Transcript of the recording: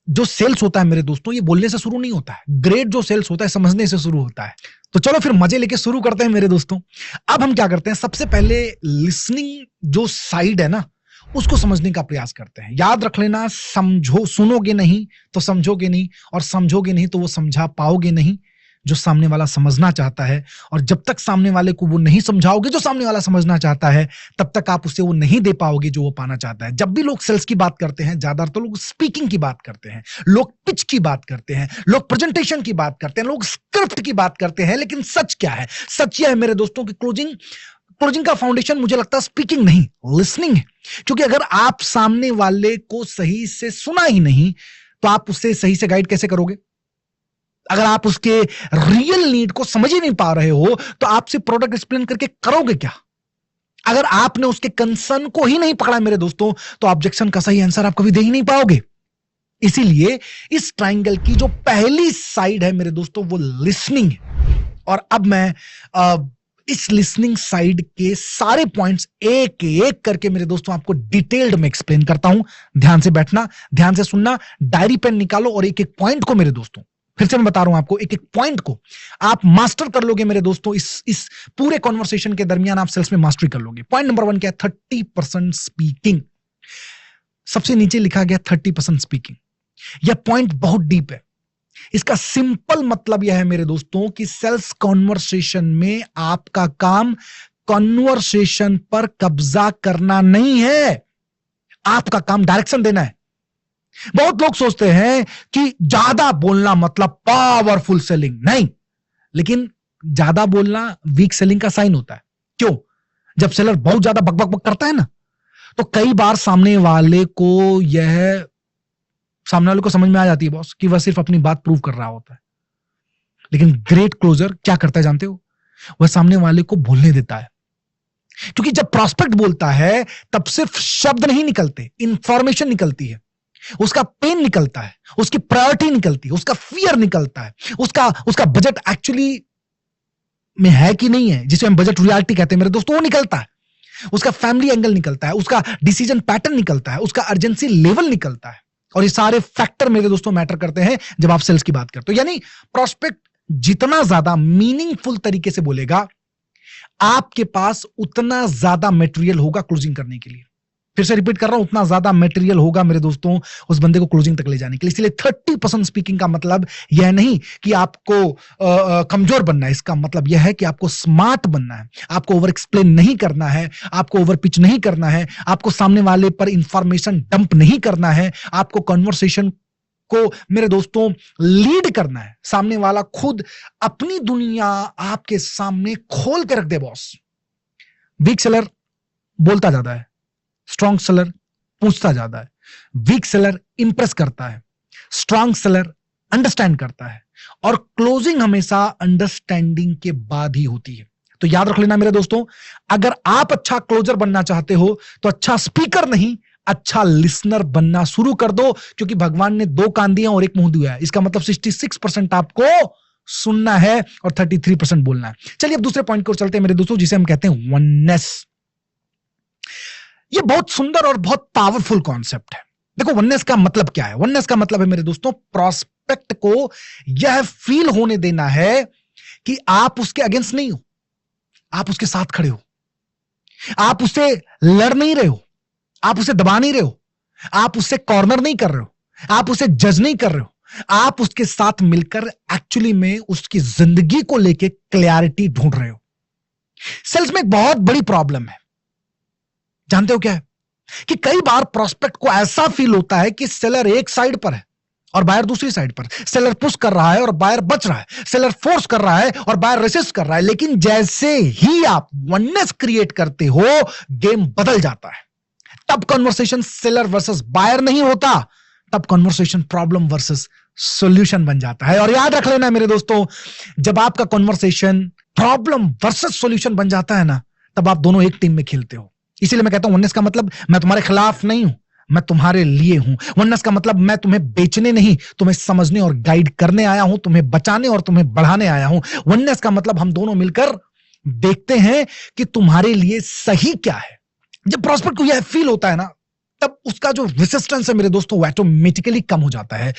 जो सेल्स होता है मेरे दोस्तों, ये बोलने से शुरू नहीं होता है। ग्रेट जो सेल्स होता है समझने से शुरू होता है। तो चलो फिर मजे लेके शुरू करते हैं मेरे दोस्तों। अब हम क्या करते हैं, सबसे पहले लिसनिंग जो साइड है ना, उसको समझने का प्रयास करते हैं। याद रख लेना, समझो, सुनोगे नहीं तो समझोगे नहीं, और समझोगे नहीं तो वो समझा पाओगे नहीं जो सामने वाला समझना चाहता है। और जब तक सामने वाले को वो नहीं समझाओगे जो सामने वाला समझना चाहता है, तब तक आप उसे वो नहीं दे पाओगे जो वो पाना चाहता है। जब भी लोग सेल्स की बात करते हैं, ज्यादातर तो लोग स्पीकिंग की बात करते हैं, लोग पिच की बात करते हैं, लोग प्रेजेंटेशन की बात करते हैं, लोग स्क्रिप्ट की बात करते हैं। लेकिन सच क्या है? सच यह है मेरे दोस्तों कि क्लोजिंग का फाउंडेशन मुझे लगता है स्पीकिंग नहीं, लिसनिंग है। क्योंकि अगर आप सामने वाले को सही से सुना ही नहीं, तो आप उसे सही से गाइड कैसे करोगे? अगर आप उसके रियल नीड को समझ ही नहीं पा रहे हो, तो आपसे प्रोडक्ट एक्सप्लेन करके करोगे क्या? अगर आपने उसके कंसर्न को ही नहीं पकड़ा मेरे दोस्तों, तो ऑब्जेक्शन का सही आंसर आप कभी दे ही नहीं पाओगे। इसीलिए इस ट्रायंगल की जो पहली साइड है मेरे दोस्तों, वो लिसनिंग है। और अब मैं इस लिसनिंग साइड के सारे पॉइंट्स एक एक करके मेरे दोस्तों आपको डिटेल्ड में एक्सप्लेन करता हूं। ध्यान से बैठना, ध्यान से सुनना, डायरी पेन निकालो और एक एक पॉइंट को मेरे दोस्तों, फिर से मैं बता रहा हूं आपको, एक एक पॉइंट को आप मास्टर कर लोगे मेरे दोस्तों। इस पूरे कॉन्वर्सेशन के दरमियान आप सेल्स में मास्टरी कर लोगे। पॉइंट नंबर 1 क्या है? 30% स्पीकिंग। सबसे नीचे लिखा गया 30% स्पीकिंग। यह पॉइंट बहुत डीप है। इसका सिंपल मतलब यह है मेरे दोस्तों कि सेल्स कॉन्वर्सेशन में आपका काम कॉन्वर्सेशन पर कब्जा करना नहीं है, आपका काम डायरेक्शन देना है। बहुत लोग सोचते हैं कि ज्यादा बोलना मतलब पावरफुल सेलिंग। नहीं, लेकिन ज्यादा बोलना वीक सेलिंग का साइन होता है। क्यों? जब सेलर बहुत ज्यादा बक बक बक करता है ना, तो कई बार सामने वाले को समझ में आ जाती है बॉस कि वह सिर्फ अपनी बात प्रूव कर रहा होता है। लेकिन ग्रेट क्लोजर क्या करता है जानते हो? वह सामने वाले को बोलने देता है। क्योंकि जब प्रॉस्पेक्ट बोलता है, तब सिर्फ शब्द नहीं निकलते, इंफॉर्मेशन निकलती है, उसका पेन निकलता है, उसकी प्रायोरिटी निकलती है, उसका फियर निकलता है, उसका बजट एक्चुअली में है कि नहीं है, जिसे हम बजट रियलिटी कहते हैं मेरे दोस्तों, वो निकलता है। उसका फैमिली एंगल निकलता है, उसका डिसीजन पैटर्न निकलता है, उसका अर्जेंसी लेवल निकलता है। और ये सारे फैक्टर मेरे दोस्तों मैटर करते हैं जब आप सेल्स की बात करते हो। यानी प्रॉस्पेक्ट जितना ज्यादा मीनिंगफुल तरीके से बोलेगा, आपके पास उतना ज्यादा मटेरियल होगा क्लोजिंग करने के लिए। फिर से रिपीट कर रहा हूं, उतना ज्यादा मटेरियल होगा मेरे दोस्तों उस बंदे को क्लोजिंग तक ले जाने के लिए। इसलिए 30% स्पीकिंग का मतलब यह नहीं कि आपको कमजोर बनना है। इसका मतलब यह है कि आपको स्मार्ट बनना है, आपको ओवर एक्सप्लेन नहीं करना है, आपको ओवर पिच नहीं करना है, आपको सामने वाले पर इंफॉर्मेशन डंप नहीं करना है, आपको कन्वर्सेशन को मेरे दोस्तों लीड करना है। सामने वाला खुद अपनी दुनिया आपके सामने खोल के रख दे बॉस। वीक सेलर बोलता ज्यादा है, स्ट्रॉन्ग सेलर पूछता ज्यादा है। वीक सेलर इंप्रेस करता है, स्ट्रॉन्ग सेलर अंडरस्टैंड करता है। और क्लोजिंग हमेशा अंडरस्टैंडिंग के बाद ही होती है। तो याद रख लेना मेरे दोस्तों, अगर आप अच्छा क्लोजर बनना चाहते हो, तो अच्छा स्पीकर नहीं, अच्छा लिसनर बनना शुरू कर दो। क्योंकि भगवान ने 2 कान दिए और 1 मुंह दिया है। इसका मतलब 66% आपको सुनना है और 33% बोलना है। चलिए अब दूसरे पॉइंट को चलते हैं मेरे दोस्तों, जिसे हम कहते हैं वननेस। ये बहुत सुंदर और बहुत पावरफुल कॉन्सेप्ट है। देखो वननेस का मतलब क्या है? वननेस का मतलब है मेरे दोस्तों, प्रॉस्पेक्ट को यह फील होने देना है कि आप उसके अगेंस्ट नहीं हो, आप उसके साथ खड़े हो। आप उससे लड़ नहीं रहे हो, आप उसे दबा नहीं रहे हो, आप उससे कॉर्नर नहीं कर रहे हो, आप उसे जज नहीं कर रहे हो, आप उसके साथ मिलकर एक्चुअली में उसकी जिंदगी को लेके क्लैरिटी ढूंढ रहे हो। सेल्स में एक बहुत बड़ी प्रॉब्लम है, जानते हो क्या है? कि कई बार प्रोस्पेक्ट को ऐसा फील होता है कि सेलर एक साइड पर है और बायर दूसरी साइड पर। सेलर पुश कर रहा है और बायर बच रहा है, सेलर फोर्स कर रहा है और बायर रेसिस्ट कर रहा है। लेकिन जैसे ही आप वननेस क्रिएट करते हो, गेम बदल जाता है। तब कन्वर्सेशन सेलर वर्सेस बायर नहीं होता, तब कन्वर्सेशन प्रॉब्लम वर्सेस सॉल्यूशन बन जाता है। और याद रख लेना मेरे दोस्तों, जब आपका कन्वर्सेशन प्रॉब्लम वर्सेस सॉल्यूशन बन जाता है ना, तब आप दोनों एक टीम में खेलते हो। इसीलिए मैं कहता हूं वननेस का मतलब मैं तुम्हारे खिलाफ नहीं हूं, मैं तुम्हारे लिए हूं। वननेस का मतलब मैं तुम्हें बेचने नहीं, तुम्हें समझने और गाइड करने आया हूं, तुम्हें बचाने और तुम्हें बढ़ाने आया हूं। वननेस का मतलब हम दोनों मिलकर देखते हैं कि तुम्हारे लिए सही क्या है। जब प्रॉस्पेक्ट को यह फील होता है ना, तब उसका जो रेजिस्टेंस है मेरे दोस्तों वो ऑटोमेटिकली कम हो जाता है।